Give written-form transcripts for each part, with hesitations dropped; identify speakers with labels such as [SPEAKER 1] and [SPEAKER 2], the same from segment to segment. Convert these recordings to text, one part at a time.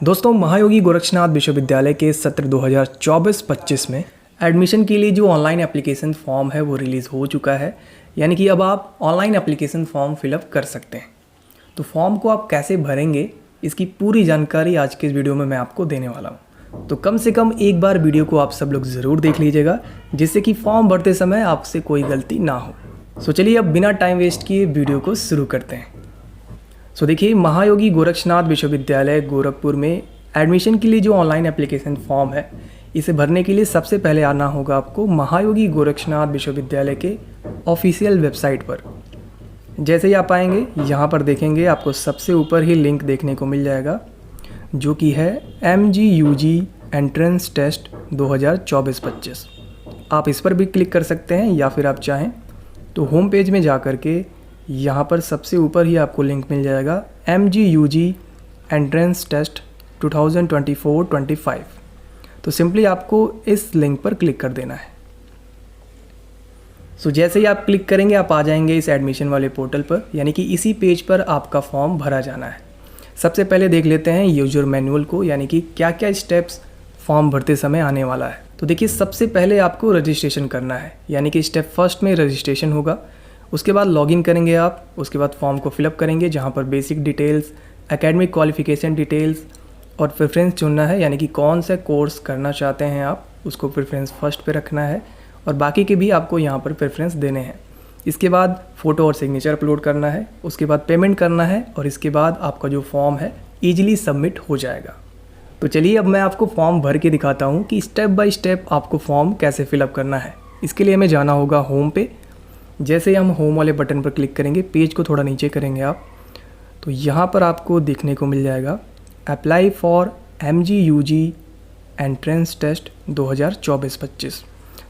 [SPEAKER 1] दोस्तों, महायोगी गोरक्षनाथ विश्वविद्यालय के सत्र 2024-25 में एडमिशन के लिए जो ऑनलाइन एप्लीकेशन फॉर्म है वो रिलीज़ हो चुका है। यानी कि अब आप ऑनलाइन एप्लीकेशन फॉर्म फिलअप कर सकते हैं। तो फॉर्म को आप कैसे भरेंगे, इसकी पूरी जानकारी आज के इस वीडियो में मैं आपको देने वाला हूँ। तो कम से कम एक बार वीडियो को आप सब लोग ज़रूर देख लीजिएगा, जिससे कि फॉर्म भरते समय आपसे कोई गलती ना हो। सो चलिए अब बिना टाइम वेस्ट किए वीडियो को शुरू करते हैं। सो देखिए, महायोगी गोरक्षनाथ विश्वविद्यालय गोरखपुर में एडमिशन के लिए जो ऑनलाइन एप्लीकेशन फॉर्म है, इसे भरने के लिए सबसे पहले आना होगा आपको महायोगी गोरक्षनाथ विश्वविद्यालय के ऑफिशियल वेबसाइट पर। जैसे ही आप आएंगे, यहाँ पर देखेंगे आपको सबसे ऊपर ही लिंक देखने को मिल जाएगा, जो कि है MGUG एंट्रेंस टेस्ट 2024-25। आप इस पर भी क्लिक कर सकते हैं, या फिर आप चाहें तो होम पेज में जा कर के यहाँ पर सबसे ऊपर ही आपको लिंक मिल जाएगा MGUG एंट्रेंस टेस्ट 2024-25। तो सिंपली आपको इस लिंक पर क्लिक कर देना है। सो जैसे ही आप क्लिक करेंगे, आप आ जाएंगे इस एडमिशन वाले पोर्टल पर, यानी कि इसी पेज पर आपका फॉर्म भरा जाना है। सबसे पहले देख लेते हैं यूजर मैनुअल को, यानी कि क्या क्या स्टेप्स फॉर्म भरते समय आने वाला है। तो देखिए, सबसे पहले आपको रजिस्ट्रेशन करना है, यानी कि स्टेप फर्स्ट में रजिस्ट्रेशन होगा। उसके बाद लॉगिन करेंगे आप, उसके बाद फॉर्म को फिलअप करेंगे, जहाँ पर basic details, academic qualification details और प्रेफरेंस चुनना है, यानी कि कौन सा कोर्स करना चाहते हैं आप, उसको प्रेफरेंस फर्स्ट पे रखना है, और बाकी के भी आपको यहाँ पर प्रेफरेंस देने हैं। इसके बाद फ़ोटो और सिग्नेचर अपलोड करना है, उसके बाद पेमेंट करना है, और इसके बाद आपका जो फॉर्म है ईजिली सबमिट हो जाएगा। तो चलिए अब मैं आपको फॉर्म भर के दिखाता हूँ कि स्टेप बाय स्टेप आपको फॉर्म कैसे फिलअप करना है। इसके लिए हमें जाना होगा होम पे। जैसे ही हम होम वाले बटन पर क्लिक करेंगे, पेज को थोड़ा नीचे करेंगे आप, तो यहाँ पर आपको देखने को मिल जाएगा apply for MGUG entrance test 2024-25।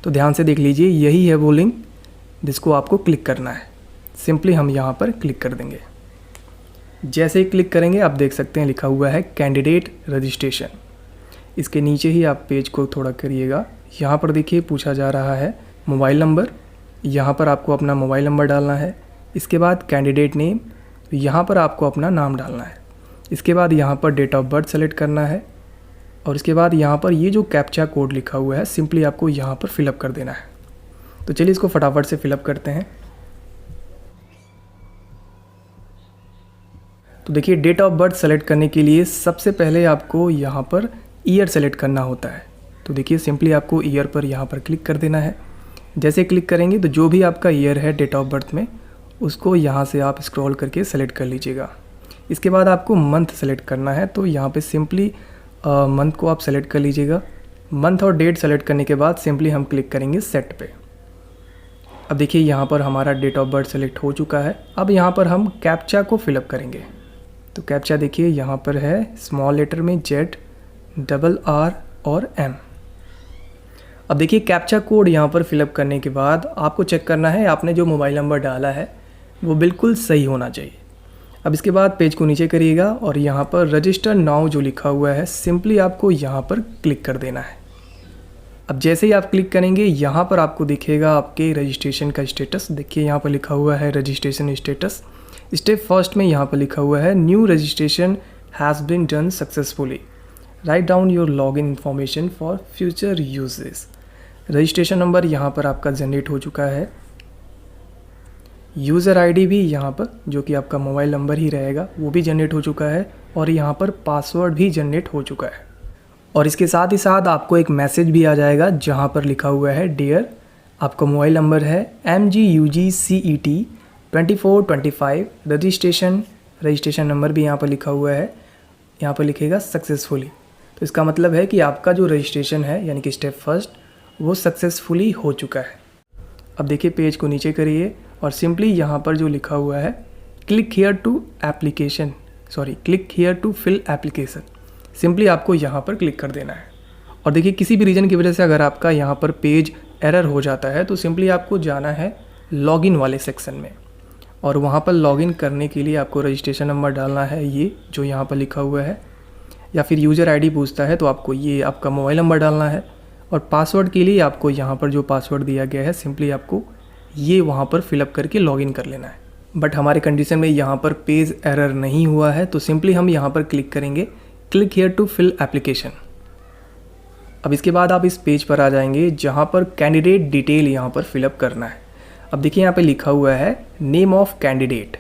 [SPEAKER 1] तो ध्यान से देख लीजिए, यही है वो लिंक जिसको आपको क्लिक करना है। सिंपली हम यहाँ पर क्लिक कर देंगे। जैसे ही क्लिक करेंगे, आप देख सकते हैं लिखा हुआ है कैंडिडेट रजिस्ट्रेशन। इसके नीचे ही आप पेज को थोड़ा करिएगा। यहाँ पर देखिए पूछा जा रहा है मोबाइल नंबर। यहाँ पर आपको अपना मोबाइल नंबर डालना है। इसके बाद कैंडिडेट नेम, तो यहाँ पर आपको अपना नाम डालना है। इसके बाद यहाँ पर डेट ऑफ बर्थ सेलेक्ट करना है, और इसके बाद यहाँ पर ये जो कैप्चा कोड लिखा हुआ है, सिंपली आपको यहाँ पर फिलअप कर देना है। तो चलिए इसको फटाफट से फिलअप करते हैं। तो देखिए, डेट ऑफ बर्थ सेलेक्ट करने के लिए सबसे पहले आपको यहाँ पर ईयर सेलेक्ट करना होता है। तो देखिए, सिंपली आपको ईयर पर यहाँ पर क्लिक कर देना है। जैसे क्लिक करेंगे तो जो भी आपका ईयर है डेट ऑफ बर्थ में, उसको यहाँ से आप स्क्रॉल करके सेलेक्ट कर लीजिएगा। इसके बाद आपको मंथ सेलेक्ट करना है, तो यहाँ पे सिंपली मंथ को आप सेलेक्ट कर लीजिएगा। मंथ और डेट सेलेक्ट करने के बाद सिंपली हम क्लिक करेंगे सेट पे। अब देखिए, यहाँ पर हमारा डेट ऑफ बर्थ सेलेक्ट हो चुका है। अब यहाँ पर हम कैप्चा को फिलअप करेंगे। तो कैप्चा देखिए यहाँ पर है स्मॉल लेटर में ZRR और M। अब देखिए, कैप्चा कोड यहाँ पर फिलअप करने के बाद आपको चेक करना है आपने जो मोबाइल नंबर डाला है वो बिल्कुल सही होना चाहिए। अब इसके बाद पेज को नीचे करिएगा, और यहाँ पर रजिस्टर नाउ जो लिखा हुआ है, सिंपली आपको यहाँ पर क्लिक कर देना है। अब जैसे ही आप क्लिक करेंगे, यहाँ पर आपको दिखेगा आपके रजिस्ट्रेशन का स्टेटस। देखिए, यहाँ पर लिखा हुआ है रजिस्ट्रेशन स्टेटस। स्टेप फर्स्ट में यहाँ पर लिखा हुआ है new registration has been done successfully, write down your login information for future uses. Registration number यहाँ पर आपका जनरेट हो चुका है। यूज़र आईडी भी यहाँ पर, जो कि आपका मोबाइल नंबर ही रहेगा, वो भी जनरेट हो चुका है, और यहाँ पर पासवर्ड भी जनरेट हो चुका है। और इसके साथ ही साथ आपको एक मैसेज भी आ जाएगा, जहाँ पर लिखा हुआ है डियर, आपका मोबाइल नंबर है MGUG CET 2425 रजिस्ट्रेशन नंबर भी यहाँ पर लिखा हुआ है। यहाँ पर लिखेगा सक्सेसफुली। तो इसका मतलब है कि आपका जो रजिस्ट्रेशन है, यानी कि स्टेप फर्स्ट, वो सक्सेसफुली हो चुका है। अब देखिए, पेज को नीचे करिए, और सिंपली यहाँ पर जो लिखा हुआ है click here to fill application, simply आपको यहाँ पर क्लिक कर देना है। और देखिए, किसी भी रीज़न की वजह से अगर आपका यहाँ पर पेज एरर हो जाता है, तो सिंपली आपको जाना है लॉगिन वाले सेक्शन में, और वहाँ पर लॉगिन करने के लिए आपको रजिस्ट्रेशन नंबर डालना है, ये जो यहाँ पर लिखा हुआ है, या फिर यूज़र आईडी पूछता है तो आपको ये आपका मोबाइल नंबर डालना है, और पासवर्ड के लिए आपको यहाँ पर जो पासवर्ड दिया गया है, सिंपली आपको ये वहाँ पर फिलअप करके लॉगिन कर लेना है। बट हमारे कंडीशन में यहाँ पर पेज एरर नहीं हुआ है, तो सिंपली हम यहाँ पर क्लिक करेंगे click here to fill application. अब इसके बाद आप इस पेज पर आ जाएंगे जहाँ पर कैंडिडेट डिटेल यहाँ पर फिलअप करना है। अब देखिए यहाँ पे लिखा हुआ है नेम ऑफ कैंडिडेट,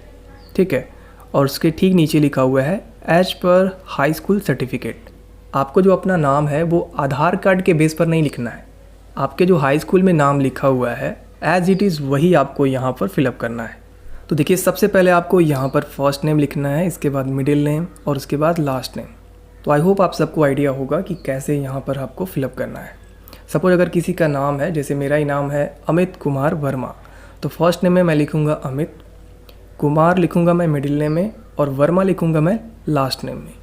[SPEAKER 1] ठीक है, और उसके ठीक नीचे लिखा हुआ है as per high school certificate. आपको जो अपना नाम है वो आधार कार्ड के बेस पर नहीं लिखना है, आपके जो हाई स्कूल में नाम लिखा हुआ है एज इट इज़ वही आपको यहाँ पर फिलअप करना है। तो देखिए सबसे पहले आपको यहाँ पर फर्स्ट नेम लिखना है, इसके बाद मिडिल नेम और उसके बाद लास्ट नेम। तो आई होप आप सबको आइडिया होगा कि कैसे यहाँ पर आपको फिलअप करना है। सपोज अगर किसी का नाम है, जैसे मेरा ही नाम है अमित कुमार वर्मा, तो फर्स्ट नेम में मैं लिखूँगा अमित, कुमार लिखूँगा मैं मिडिल नेम में और वर्मा लिखूँगा मैं लास्ट नेम में।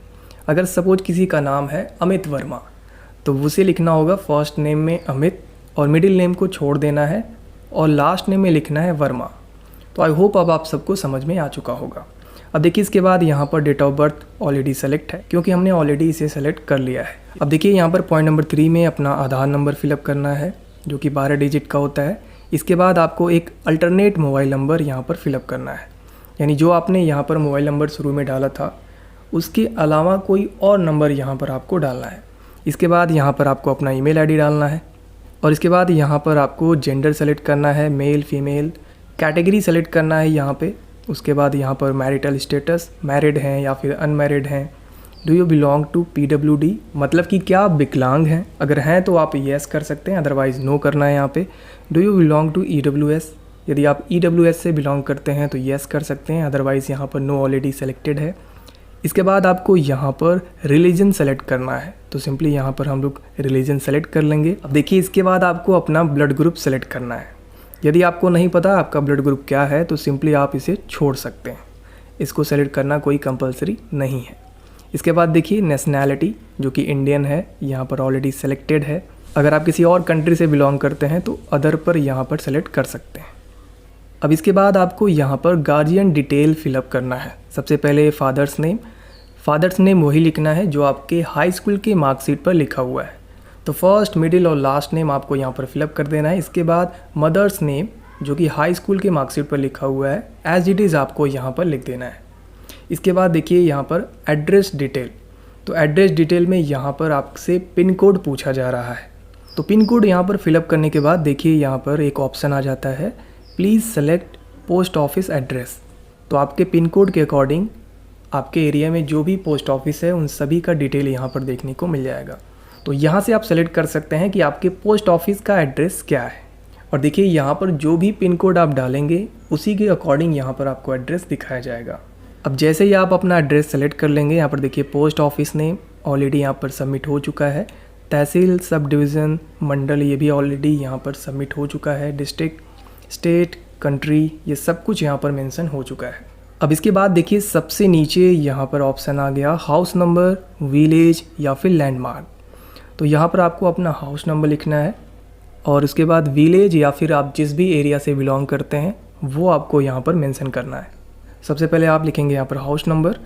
[SPEAKER 1] अगर सपोज किसी का नाम है अमित वर्मा तो उसे लिखना होगा फर्स्ट नेम में अमित और मिडिल नेम को छोड़ देना है और लास्ट नेम में लिखना है वर्मा। तो आई होप अब आप सबको समझ में आ चुका होगा। अब देखिए इसके बाद यहाँ पर date of birth already select है क्योंकि हमने ऑलरेडी इसे सेलेक्ट कर लिया है। अब देखिए यहाँ पर पॉइंट नंबर 3 में अपना आधार नंबर फिलअप करना है जो कि 12 डिजिट का होता है। इसके बाद आपको एक अल्टरनेट मोबाइल नंबर यहाँ पर फिलअप करना है, यानी जो आपने यहाँ पर मोबाइल नंबर शुरू में डाला था उसके अलावा कोई और नंबर यहाँ पर आपको डालना है। इसके बाद यहाँ पर आपको अपना ईमेल आईडी डालना है और इसके बाद यहाँ पर आपको जेंडर सेलेक्ट करना है, मेल फीमेल, कैटेगरी सेलेक्ट करना है यहाँ पे। उसके बाद यहाँ पर मैरिटल स्टेटस, मैरिड हैं या फिर अनमैरिड हैं। Do you belong to PWD, मतलब कि क्या आप विकलांग हैं, अगर हैं तो आप येस कर सकते हैं, अदरवाइज़ नो करना है यहाँ पे। Do you belong to EWS, यदि आप EWS से बिलोंग करते हैं तो येस कर सकते हैं, अदरवाइज़ यहाँ पर नो ऑलरेडी सेलेक्टेड है। इसके बाद आपको यहाँ पर रिलीजन सेलेक्ट करना है, तो सिंपली यहाँ पर हम लोग रिलीजन सेलेक्ट कर लेंगे। अब देखिए इसके बाद आपको अपना ब्लड ग्रुप सेलेक्ट करना है। यदि आपको नहीं पता आपका ब्लड ग्रुप क्या है तो सिंपली आप इसे छोड़ सकते हैं, इसको सेलेक्ट करना कोई कंपलसरी नहीं है। इसके बाद देखिए नेशनैलिटी जो कि इंडियन है यहाँ पर ऑलरेडी सेलेक्टेड है। अगर आप किसी और कंट्री से बिलोंग करते हैं तो अदर पर यहाँ पर सेलेक्ट कर सकते हैं। अब इसके बाद आपको यहाँ पर गार्जियन डिटेल फिलअप करना है। सबसे पहले फादर्स नेम वही लिखना है जो आपके हाई स्कूल के मार्कशीट पर लिखा हुआ है। तो फर्स्ट, मिडिल और लास्ट नेम आपको यहाँ पर फिलअप कर देना है। इसके बाद मदर्स नेम जो कि हाई स्कूल के मार्कशीट पर लिखा हुआ है एज इट इज़ आपको यहाँ पर लिख देना है। इसके बाद देखिए यहाँ पर एड्रेस डिटेल, तो एड्रेस डिटेल में यहाँ पर आपसे पिन कोड पूछा जा रहा है। तो पिन कोड यहाँ पर फिलअप करने के बाद देखिए यहाँ पर एक ऑप्शन आ जाता है please select post office address. तो आपके पिन कोड के अकॉर्डिंग आपके एरिया में जो भी पोस्ट ऑफिस है उन सभी का डिटेल यहाँ पर देखने को मिल जाएगा। तो यहाँ से आप सेलेक्ट कर सकते हैं कि आपके पोस्ट ऑफिस का एड्रेस क्या है। और देखिए यहाँ पर जो भी पिन कोड आप डालेंगे उसी के अकॉर्डिंग यहाँ पर आपको एड्रेस दिखाया जाएगा। अब जैसे ही आप अपना एड्रेस सेलेक्ट कर लेंगे, यहाँ पर देखिए पोस्ट ऑफिस नेम ऑलरेडी यहाँ पर सबमिट हो चुका है, तहसील, सब डिवीज़न, मंडल ये भी ऑलरेडी यहाँ पर सबमिट हो चुका है, डिस्ट्रिक्ट, स्टेट, कंट्री ये सब कुछ यहाँ पर मेंशन हो चुका है। अब इसके बाद देखिए सबसे नीचे यहाँ पर ऑप्शन आ गया हाउस नंबर, विलेज या फिर लैंडमार्क। तो यहाँ पर आपको अपना हाउस नंबर लिखना है और उसके बाद विलेज या फिर आप जिस भी एरिया से बिलोंग करते हैं वो आपको यहाँ पर मेंशन करना है। सबसे पहले आप लिखेंगे यहाँ पर हाउस नंबर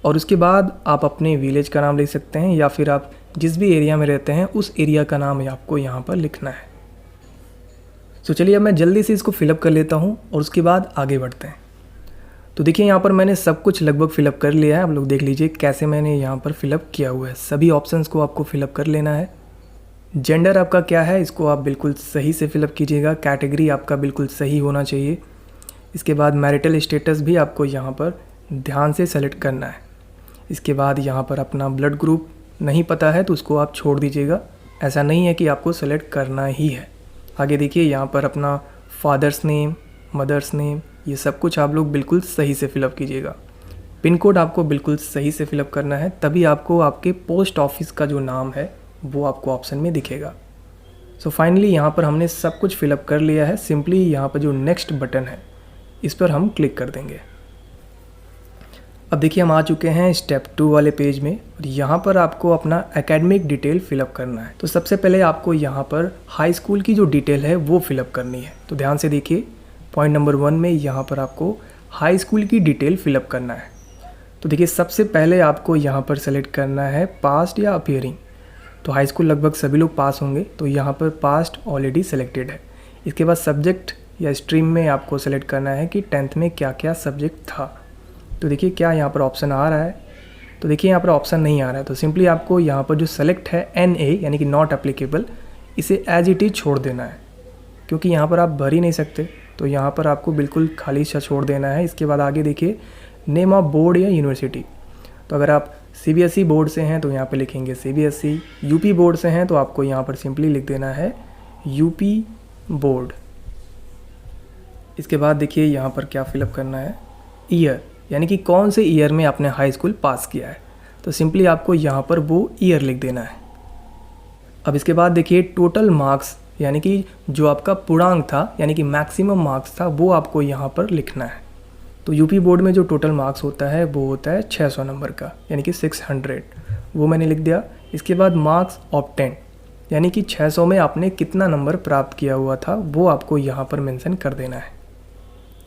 [SPEAKER 1] और उसके बाद आप अपने विलेज का नाम लिख सकते हैं या फिर आप जिस भी एरिया में रहते हैं उस एरिया का नाम आपको यहाँ पर लिखना है। तो चलिए अब मैं जल्दी से इसको फिलअप कर लेता हूँ और उसके बाद आगे बढ़ते हैं। तो देखिए यहाँ पर मैंने सब कुछ लगभग फिलअप कर लिया है। आप लोग देख लीजिए कैसे मैंने यहाँ पर फिलअप किया हुआ है। सभी ऑप्शंस को आपको फिलअप कर लेना है। जेंडर आपका क्या है इसको आप बिल्कुल सही से फिलअप कीजिएगा। कैटेगरी आपका बिल्कुल सही होना चाहिए। इसके बाद मैरिटल स्टेटस भी आपको यहाँ पर ध्यान से सेलेक्ट करना है। इसके बाद यहाँ पर अपना ब्लड ग्रुप नहीं पता है तो उसको आप छोड़ दीजिएगा, ऐसा नहीं है कि आपको सेलेक्ट करना ही है। आगे देखिए यहाँ पर अपना फादर्स नेम, मदर्स नेम ये सब कुछ आप लोग बिल्कुल सही से फिलअप कीजिएगा। पिन कोड आपको बिल्कुल सही से फिलअप करना है, तभी आपको आपके पोस्ट ऑफिस का जो नाम है वो आपको ऑप्शन में दिखेगा। सो फाइनली यहाँ पर हमने सब कुछ फिलअप कर लिया है। सिंपली यहाँ पर जो नेक्स्ट बटन है इस पर हम क्लिक कर देंगे। अब देखिए हम आ चुके हैं स्टेप 2 वाले पेज में और यहाँ पर आपको अपना एकेडमिक डिटेल फिलअप करना है। तो सबसे पहले आपको यहाँ पर हाई स्कूल की जो डिटेल है वो फिलअप करनी है। तो ध्यान से देखिए पॉइंट नंबर 1 में यहाँ पर आपको हाई स्कूल की डिटेल फिलअप करना है। तो देखिए सबसे पहले आपको यहाँ पर सेलेक्ट करना है पास्ट या अपीयरिंग। तो हाई स्कूल लगभग सभी लोग पास होंगे, तो यहाँ पर पास्ट ऑलरेडी सेलेक्टेड है। इसके बाद सब्जेक्ट या स्ट्रीम में आपको सेलेक्ट करना है कि 10th में क्या क्या सब्जेक्ट था। तो देखिए क्या यहाँ पर ऑप्शन आ रहा है, तो देखिए यहाँ पर ऑप्शन नहीं आ रहा है, तो सिंपली आपको यहाँ पर जो सेलेक्ट है NA यानी कि नॉट एप्लीकेबल, इसे एज इट इज़ छोड़ देना है, क्योंकि यहाँ पर आप भर ही नहीं सकते। तो यहाँ पर आपको बिल्कुल खाली सा छोड़ देना है। इसके बाद आगे देखिए नेम ऑफ बोर्ड या यूनिवर्सिटी। तो अगर आप CBSE बोर्ड से हैं तो यहाँ पे लिखेंगे CBSE, UP बोर्ड से हैं तो आपको यहाँ पर सिंपली लिख देना है UP बोर्ड। इसके बाद देखिए यहाँ पर क्या फिलअप करना है, ईयर, यानी कि कौन से ईयर में आपने हाई स्कूल पास किया है। तो सिंपली आपको यहाँ पर वो ईयर लिख देना है। अब इसके बाद देखिए टोटल मार्क्स, यानी कि जो आपका पूर्णांक था यानी कि मैक्सिमम मार्क्स था, वो आपको यहाँ पर लिखना है। तो UP बोर्ड में जो टोटल मार्क्स होता है वो होता है 600 नंबर का, यानी कि 600, वो मैंने लिख दिया। इसके बाद मार्क्स ऑब्टेन, यानी कि 600 में आपने कितना नंबर प्राप्त किया हुआ था वो आपको यहाँ पर मेंशन कर देना है।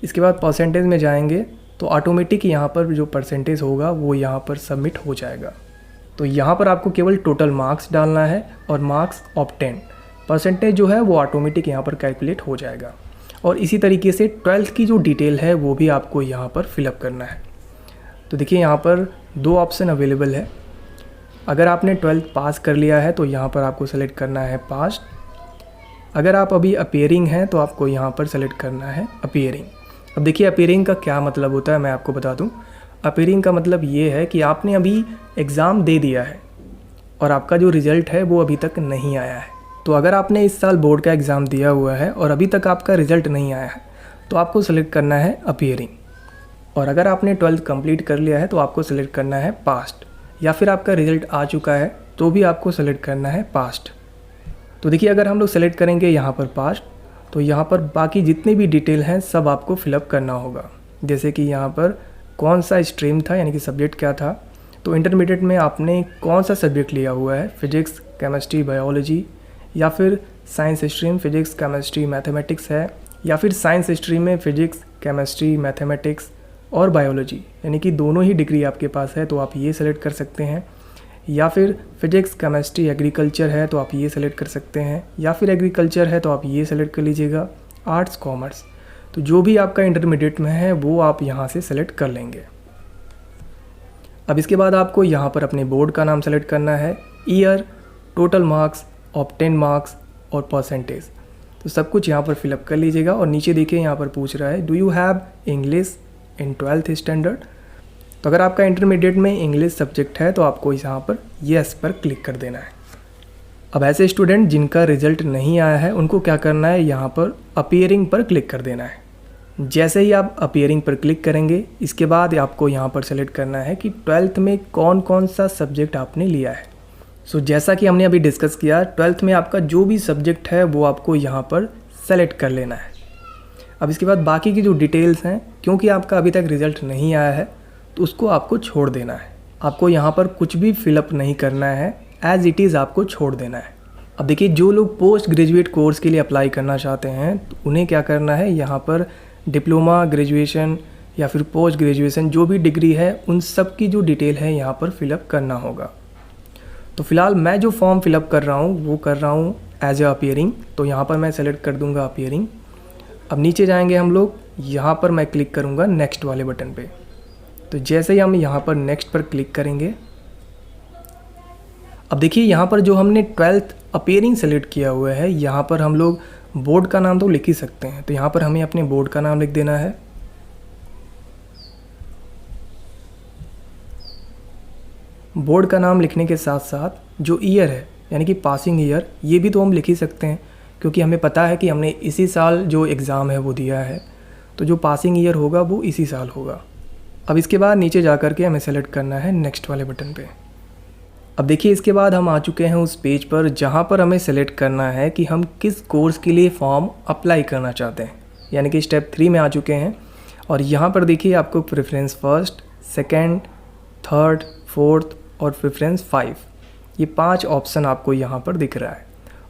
[SPEAKER 1] इसके बाद परसेंटेज में जाएंगे तो ऑटोमेटिक यहाँ पर जो परसेंटेज होगा वो यहाँ पर सबमिट हो जाएगा। तो यहाँ पर आपको केवल टोटल मार्क्स डालना है और मार्क्स ऑब्टेन, परसेंटेज जो है वो ऑटोमेटिक यहाँ पर कैलकुलेट हो जाएगा। और इसी तरीके से 12th की जो डिटेल है वो भी आपको यहाँ पर फिलअप करना है। तो देखिए यहाँ पर 2 ऑप्शन अवेलेबल है। अगर आपने 12th पास कर लिया है तो यहाँ पर आपको सेलेक्ट करना है पास्ट। अगर आप अभी अपीयरिंग हैं तो आपको यहाँ पर सेलेक्ट करना है अपीयरिंग। अब देखिए अपीयरिंग का क्या मतलब होता है मैं आपको बता दूं। अपीयरिंग का मतलब ये है कि आपने अभी एग्ज़ाम दे दिया है और आपका जो रिज़ल्ट है वो अभी तक नहीं आया है। तो अगर आपने इस साल बोर्ड का एग्ज़ाम दिया हुआ है और अभी तक आपका रिज़ल्ट नहीं आया है तो आपको सेलेक्ट करना है अपीयरिंग। और अगर आपने 12th कंप्लीट कर लिया है तो आपको सेलेक्ट करना है पास्ट, या फिर आपका रिज़ल्ट आ चुका है तो भी आपको सेलेक्ट करना है पास्ट। तो देखिए अगर हम लोग सेलेक्ट करेंगे यहाँ पर पास्ट, तो यहाँ पर बाकी जितने भी डिटेल हैं सब आपको फिलअप करना होगा। जैसे कि यहाँ पर कौन सा स्ट्रीम था, यानी कि सब्जेक्ट क्या था। तो इंटरमीडिएट में आपने कौन सा सब्जेक्ट लिया हुआ है, फिजिक्स, केमिस्ट्री, बायोलॉजी, या फिर science stream physics, chemistry, mathematics है, या फिर साइंस स्ट्रीम में फिजिक्स, केमिस्ट्री, मैथमेटिक्स और बायोलॉजी, यानी कि दोनों ही डिग्री आपके पास है तो आप ये सेलेक्ट कर सकते हैं। या फिर फिजिक्स, केमिस्ट्री, एग्रीकल्चर है तो आप ये सेलेक्ट कर सकते हैं, या फिर एग्रीकल्चर है तो आप ये सेलेक्ट कर लीजिएगा। आर्ट्स, कॉमर्स, तो जो भी आपका इंटरमीडिएट में है वो आप यहाँ से सेलेक्ट कर लेंगे। अब इसके बाद आपको यहाँ पर अपने बोर्ड का नाम सेलेक्ट करना है, year, total marks, obtain marks और परसेंटेज। तो सब कुछ यहाँ पर फिलअप कर लीजिएगा। और नीचे देखिए यहाँ पर पूछ रहा है do you have English in 12th standard. तो अगर आपका इंटरमीडिएट में इंग्लिश सब्जेक्ट है तो आपको यहाँ पर येस पर क्लिक कर देना है। अब ऐसे स्टूडेंट जिनका रिजल्ट नहीं आया है उनको क्या करना है, यहाँ पर अपीयरिंग पर क्लिक कर देना है। जैसे ही आप अपीयरिंग पर क्लिक करेंगे इसके बाद आपको यहाँ पर सेलेक्ट करना है कि 12th में कौन कौन सा सब्जेक्ट आपने लिया है। सो जैसा कि हमने अभी डिस्कस किया, 12th में आपका जो भी सब्जेक्ट है वो आपको यहाँ पर सेलेक्ट कर लेना है। अब इसके बाद बाकी की जो डिटेल्स हैं, क्योंकि आपका अभी तक रिज़ल्ट नहीं आया है तो उसको आपको छोड़ देना है। आपको यहाँ पर कुछ भी फिलअप नहीं करना है, एज़ इट इज़ आपको छोड़ देना है। अब देखिए जो लोग पोस्ट ग्रेजुएट कोर्स के लिए अप्लाई करना चाहते हैं तो उन्हें क्या करना है, यहाँ पर डिप्लोमा, ग्रेजुएशन या फिर पोस्ट ग्रेजुएशन जो भी डिग्री है उन सब की जो डिटेल है यहाँ पर फिलअप करना होगा। तो फिलहाल मैं जो फॉर्म फिलअप कर रहा हूँ वो कर रहा हूँ एज ए अपीयरिंग। तो यहाँ पर मैं सेलेक्ट कर दूँगा अपीयरिंग। अब नीचे जाएंगे हम लोग, यहाँ पर मैं क्लिक करूँगा नेक्स्ट वाले बटन पे। तो जैसे ही हम यहाँ पर नेक्स्ट पर क्लिक करेंगे, अब देखिए यहाँ पर जो हमने 12th अपीयरिंग सेलेक्ट किया हुआ है, यहाँ पर हम लोग बोर्ड का नाम तो लिख ही सकते हैं। तो यहाँ पर हमें अपने बोर्ड का नाम लिख देना है। बोर्ड का नाम लिखने के साथ साथ जो ईयर है यानी कि पासिंग ईयर, ये भी तो हम लिख ही सकते हैं क्योंकि हमें पता है कि हमने इसी साल जो एग्ज़ाम है वो दिया है, तो जो पासिंग ईयर होगा वो इसी साल होगा। अब इसके बाद नीचे जा कर के हमें सेलेक्ट करना है नेक्स्ट वाले बटन पे। अब देखिए इसके बाद हम आ चुके हैं उस पेज पर जहाँ पर हमें सेलेक्ट करना है कि हम किस कोर्स के लिए फॉर्म अप्लाई करना चाहते हैं, यानी कि स्टेप 3 में आ चुके हैं। और यहाँ पर देखिए आपको preference first, second, third, fourth और प्रेफरेंस 5, ये 5 ऑप्शन आपको यहाँ पर दिख रहा है।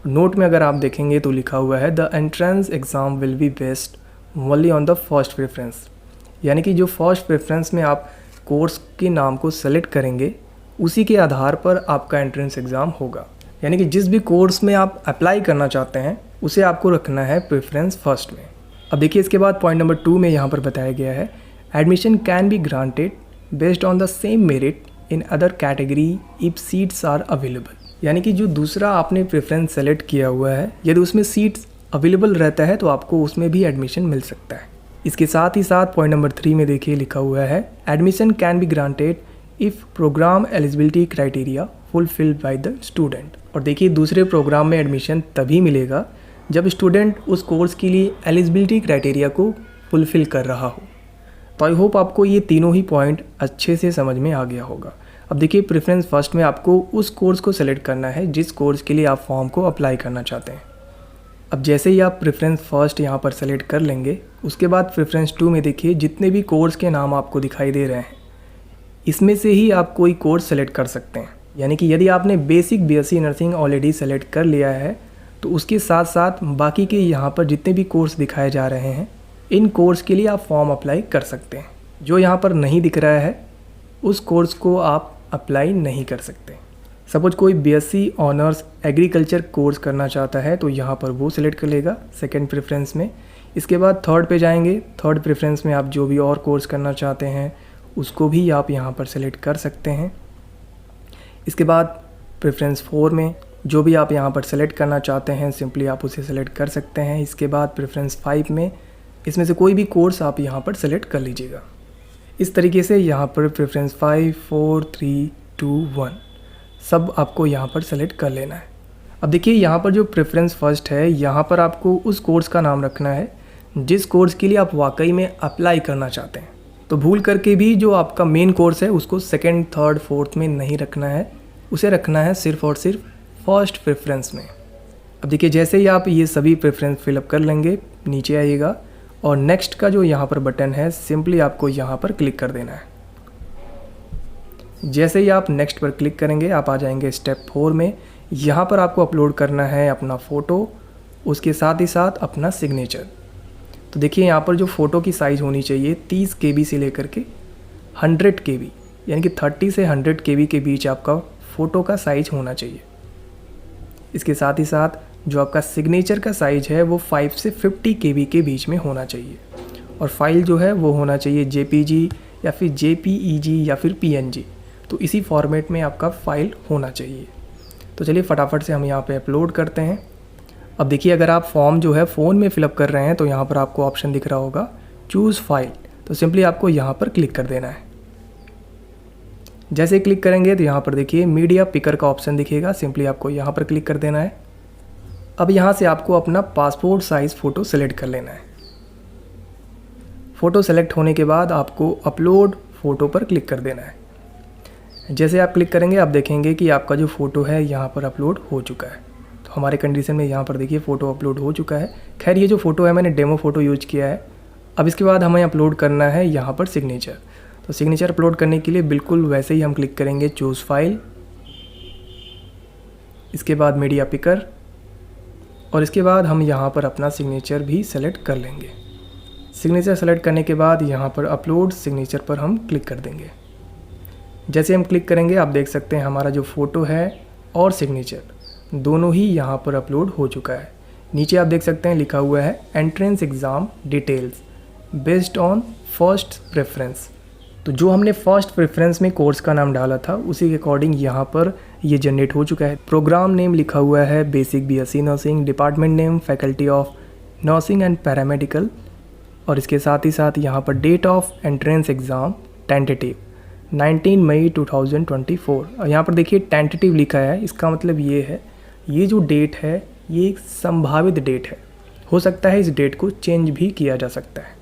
[SPEAKER 1] नोट में अगर आप देखेंगे तो लिखा हुआ है the entrance exam will be based only on the first preference, यानी कि जो फर्स्ट प्रेफरेंस में आप कोर्स के नाम को सेलेक्ट करेंगे उसी के आधार पर आपका एंट्रेंस एग्ज़ाम होगा। यानी कि जिस भी कोर्स में आप अप्लाई करना चाहते हैं उसे आपको रखना है प्रेफरेंस फर्स्ट में। अब देखिए इसके बाद पॉइंट नंबर 2 में यहाँ पर बताया गया है admission can be granted based on the same merit in other category if seats are available. यानी कि जो दूसरा आपने प्रेफरेंस सेलेक्ट किया हुआ है, यदि उसमें सीट्स अवेलेबल रहता है तो आपको उसमें भी एडमिशन मिल सकता है। इसके साथ ही साथ पॉइंट नंबर 3 में देखिए लिखा हुआ है admission can be granted if program eligibility criteria fulfilled by the student. और देखिए दूसरे प्रोग्राम में एडमिशन तभी मिलेगा जब स्टूडेंट उस कोर्स के लिए एलिजिबिलिटी क्राइटेरिया को फुलफ़िल कर रहा हो। तो आई होप आपको ये तीनों ही पॉइंट अच्छे से समझ में आ गया होगा। अब देखिए प्रेफरेंस फर्स्ट में आपको उस कोर्स को सेलेक्ट करना है जिस कोर्स के लिए आप फॉर्म को अप्लाई करना चाहते हैं। अब जैसे ही आप प्रेफरेंस फर्स्ट यहाँ पर सेलेक्ट कर लेंगे, उसके बाद प्रेफरेंस 2 में देखिए जितने भी कोर्स के नाम आपको दिखाई दे रहे हैं इसमें से ही आप कोई कोर्स सेलेक्ट कर सकते हैं। यानी कि यदि आपने basic BSc nursing already select कर लिया है तो उसके साथ साथ बाकी के यहाँ पर जितने भी कोर्स दिखाए जा रहे हैं इन कोर्स के लिए आप फॉर्म अप्लाई कर सकते हैं। जो यहाँ पर नहीं दिख रहा है उस कोर्स को आप अप्लाई नहीं कर सकते। सपोज कोई बीएससी ऑनर्स एग्रीकल्चर कोर्स करना चाहता है तो यहाँ पर वो सिलेक्ट कर लेगा सेकंड प्रेफरेंस में। इसके बाद थर्ड पे जाएंगे, थर्ड प्रेफरेंस में आप जो भी और कोर्स करना चाहते हैं उसको भी आप यहाँ पर सेलेक्ट कर सकते हैं। इसके बाद प्रेफरेंस 4 में जो भी आप यहाँ पर सेलेक्ट करना चाहते हैं सिंपली आप उसे सेलेक्ट कर सकते हैं। इसके बाद प्रेफरेंस 5 में इसमें से कोई भी कोर्स आप यहाँ पर सेलेक्ट कर लीजिएगा। इस तरीके से यहाँ पर प्रेफरेंस 5, 4, 3, 2, 1 सब आपको यहाँ पर सेलेक्ट कर लेना है। अब देखिए यहाँ पर जो प्रेफरेंस फर्स्ट है यहाँ पर आपको उस कोर्स का नाम रखना है जिस कोर्स के लिए आप वाकई में अप्लाई करना चाहते हैं। तो भूल करके भी जो आपका मेन कोर्स है उसको सेकंड, थर्ड, फोर्थ में नहीं रखना है, उसे रखना है सिर्फ और सिर्फ फर्स्ट प्रेफरेंस में। अब देखिए जैसे ही आप ये सभी प्रेफरेंस फिलअप कर लेंगे नीचे आइएगा और नेक्स्ट का जो यहाँ पर बटन है सिंपली आपको यहाँ पर क्लिक कर देना है। जैसे ही आप नेक्स्ट पर क्लिक करेंगे आप आ जाएंगे स्टेप 4 में। यहाँ पर आपको अपलोड करना है अपना फ़ोटो, उसके साथ ही साथ अपना सिग्नेचर। तो देखिए यहाँ पर जो फ़ोटो की साइज़ होनी चाहिए 30 KB से लेकर के 100 KB, यानी कि 30 से 100 KB के बीच आपका फ़ोटो का साइज़ होना चाहिए। इसके साथ ही साथ जो आपका सिग्नेचर का साइज़ है वो 5 से 50 KB के बीच में होना चाहिए और फाइल जो है वो होना चाहिए JPG या फिर JPEG या फिर PNG। तो इसी फॉर्मेट में आपका फ़ाइल होना चाहिए। तो चलिए फटाफट से हम यहाँ पे अपलोड करते हैं। अब देखिए अगर आप फॉर्म जो है फ़ोन में फ़िलअप कर रहे हैं तो यहाँ पर आपको ऑप्शन दिख रहा होगा चूज़ फाइल। तो सिंपली आपको यहाँ पर क्लिक कर देना है। जैसे क्लिक करेंगे तो यहाँ पर देखिए मीडिया पिकर का ऑप्शन दिखेगा, सिंपली आपको यहाँ पर क्लिक कर देना है। अब यहाँ से आपको अपना पासपोर्ट साइज़ फ़ोटो सेलेक्ट कर लेना है। फ़ोटो सेलेक्ट होने के बाद आपको अपलोड फ़ोटो पर क्लिक कर देना है। जैसे आप क्लिक करेंगे आप देखेंगे कि आपका जो फ़ोटो है यहाँ पर अपलोड हो चुका है। तो हमारे कंडीशन में यहाँ पर देखिए फ़ोटो अपलोड हो चुका है। खैर ये जो फ़ोटो है मैंने डेमो फ़ोटो यूज किया है। अब इसके बाद हमें अपलोड करना है यहाँ पर सिग्नेचर। तो सिग्नेचर अपलोड करने के लिए बिल्कुल वैसे ही हम क्लिक करेंगे चूज़ फाइल, इसके बाद मीडिया पिकर और इसके बाद हम यहाँ पर अपना सिग्नेचर भी सेलेक्ट कर लेंगे। सिग्नेचर सेलेक्ट करने के बाद यहाँ पर अपलोड सिग्नेचर पर हम क्लिक कर देंगे। जैसे हम क्लिक करेंगे आप देख सकते हैं हमारा जो फ़ोटो है और सिग्नेचर दोनों ही यहाँ पर अपलोड हो चुका है। नीचे आप देख सकते हैं लिखा हुआ है entrance exam details based on first preference. तो जो हमने फर्स्ट प्रेफरेंस में कोर्स का नाम डाला था उसी के अकॉर्डिंग यहाँ पर ये जनरेट हो चुका है। प्रोग्राम नेम लिखा हुआ है basic BSc nursing, department name faculty of nursing and paramedical और इसके साथ ही साथ यहाँ पर date of entrance exam tentative 19 मई 2024। और यहाँ पर देखिए टेंटेटिव लिखा है, इसका मतलब ये है ये जो डेट है ये एक संभावित डेट है, हो सकता है इस डेट को चेंज भी किया जा सकता है।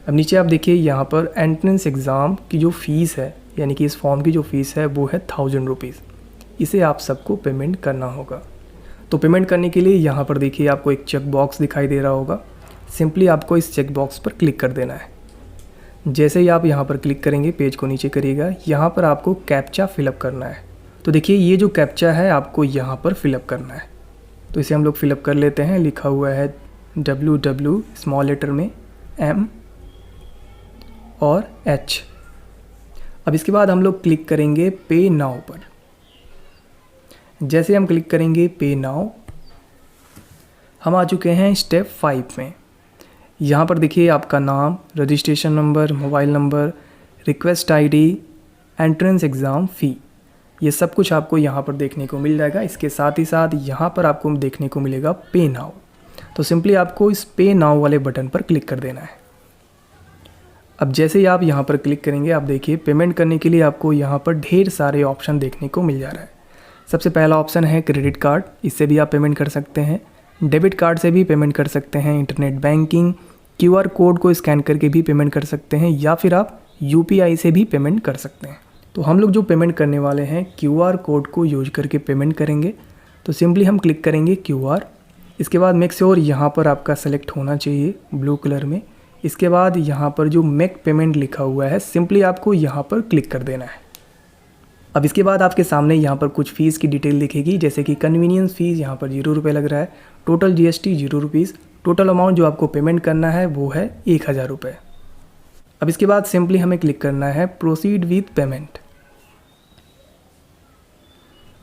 [SPEAKER 1] अब नीचे आप देखिए यहाँ पर एंट्रेंस एग्ज़ाम की जो फ़ीस है यानी कि इस फॉर्म की जो फ़ीस है वो है 1000 रुपीज़। इसे आप सबको पेमेंट करना होगा। तो पेमेंट करने के लिए यहाँ पर देखिए आपको एक चेक बॉक्स दिखाई दे रहा होगा, सिंपली आपको इस चेक बॉक्स पर क्लिक कर देना है। जैसे ही आप यहाँ पर क्लिक करेंगे पेज को नीचे करिएगा, यहाँ पर आपको कैप्चा फिलअप करना है। तो देखिए ये जो कैप्चा है आपको यहाँ पर फिलअप करना है। तो इसे हम लोग फिलअप कर लेते हैं। लिखा हुआ है WW स्मॉल लेटर में M और H। अब इसके बाद हम लोग क्लिक करेंगे पे नाउ पर। जैसे हम क्लिक करेंगे पे नाउ हम आ चुके हैं स्टेप 5 में। यहाँ पर देखिए आपका नाम, registration number, mobile number, request ID entrance exam फ़ी, ये सब कुछ आपको यहाँ पर देखने को मिल जाएगा। इसके साथ ही साथ यहाँ पर आपको देखने को मिलेगा पे नाउ। तो सिंपली आपको इस पे नाउ वाले बटन पर क्लिक कर देना है। अब जैसे ही आप यहाँ पर क्लिक करेंगे, आप देखिए पेमेंट करने के लिए आपको यहाँ पर ढेर सारे ऑप्शन देखने को मिल जा रहा है। सबसे पहला ऑप्शन है क्रेडिट कार्ड, इससे भी आप पेमेंट कर सकते हैं। डेबिट कार्ड से भी पेमेंट कर सकते हैं। इंटरनेट बैंकिंग, QR कोड को स्कैन करके भी पेमेंट कर सकते हैं, या फिर आप UPI से भी पेमेंट कर सकते हैं। तो हम लोग जो पेमेंट करने वाले हैं QR कोड को यूज करके पेमेंट करेंगे। तो सिंपली हम क्लिक करेंगे QR। इसके बाद मेक श्योर यहाँ पर आपका सेलेक्ट होना चाहिए ब्लू कलर में। इसके बाद यहाँ पर जो मेक पेमेंट लिखा हुआ है, सिंपली आपको यहाँ पर क्लिक कर देना है। अब इसके बाद आपके सामने यहाँ पर कुछ फ़ीस की डिटेल दिखेगी, जैसे कि कन्वीनियंस फ़ीस यहाँ पर 0 रुपये लग रहा है, total GST 0 rupees, total amount जो आपको पेमेंट करना है वो है 1000 रुपये। अब इसके बाद सिंपली हमें क्लिक करना है प्रोसीड विथ पेमेंट।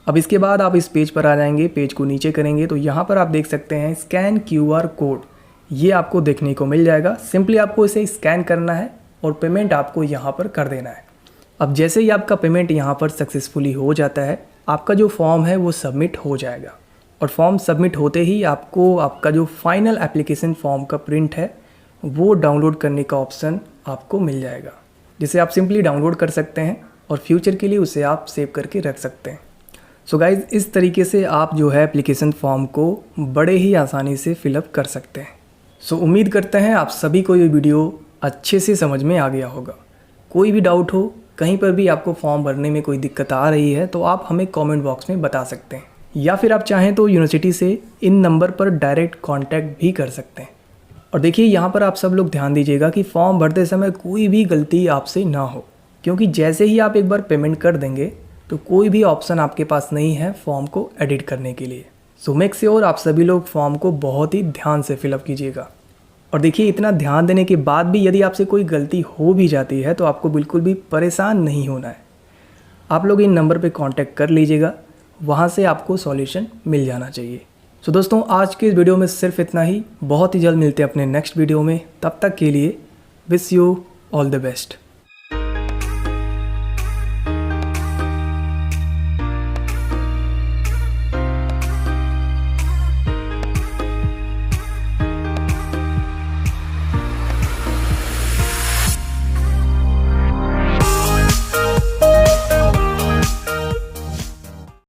[SPEAKER 1] अब इसके बाद आप इस पेज पर आ जाएंगे। पेज को नीचे करेंगे तो यहाँ पर आप देख सकते हैं स्कैन QR कोड, ये आपको देखने को मिल जाएगा। सिंपली आपको इसे स्कैन करना है और पेमेंट आपको यहाँ पर कर देना है। अब जैसे ही आपका पेमेंट यहाँ पर सक्सेसफुली हो जाता है, आपका जो फॉर्म है वो सबमिट हो जाएगा। और फॉर्म सबमिट होते ही आपको आपका जो फाइनल एप्लीकेशन फॉर्म का प्रिंट है वो डाउनलोड करने का ऑप्शन आपको मिल जाएगा, जिसे आप सिंपली डाउनलोड कर सकते हैं और फ्यूचर के लिए उसे आप सेव करके रख सकते हैं। सो गाइज़, इस तरीके से आप जो है एप्लीकेशन फॉर्म को बड़े ही आसानी से फिलअप कर सकते हैं। सो उम्मीद करते हैं आप सभी को ये वीडियो अच्छे से समझ में आ गया होगा। कोई भी डाउट हो, कहीं पर भी आपको फॉर्म भरने में कोई दिक्कत आ रही है, तो आप हमें कमेंट बॉक्स में बता सकते हैं, या फिर आप चाहें तो यूनिवर्सिटी से इन नंबर पर डायरेक्ट कांटेक्ट भी कर सकते हैं। और देखिए यहाँ पर आप सब लोग ध्यान दीजिएगा कि फॉर्म भरते समय कोई भी गलती आपसे ना हो, क्योंकि जैसे ही आप एक बार पेमेंट कर देंगे तो कोई भी ऑप्शन आपके पास नहीं है फॉर्म को एडिट करने के लिए। सो मेक श्योर आप सभी लोग फॉर्म को बहुत ही ध्यान से फिलअप कीजिएगा। और देखिए, इतना ध्यान देने के बाद भी यदि आपसे कोई गलती हो भी जाती है तो आपको बिल्कुल भी परेशान नहीं होना है। आप लोग इन नंबर पे कांटेक्ट कर लीजिएगा, वहाँ से आपको सॉल्यूशन मिल जाना चाहिए। सो दोस्तों, आज के इस वीडियो में सिर्फ इतना ही। बहुत ही जल्द मिलते हैं अपने नेक्स्ट वीडियो में। तब तक के लिए wish you all the best.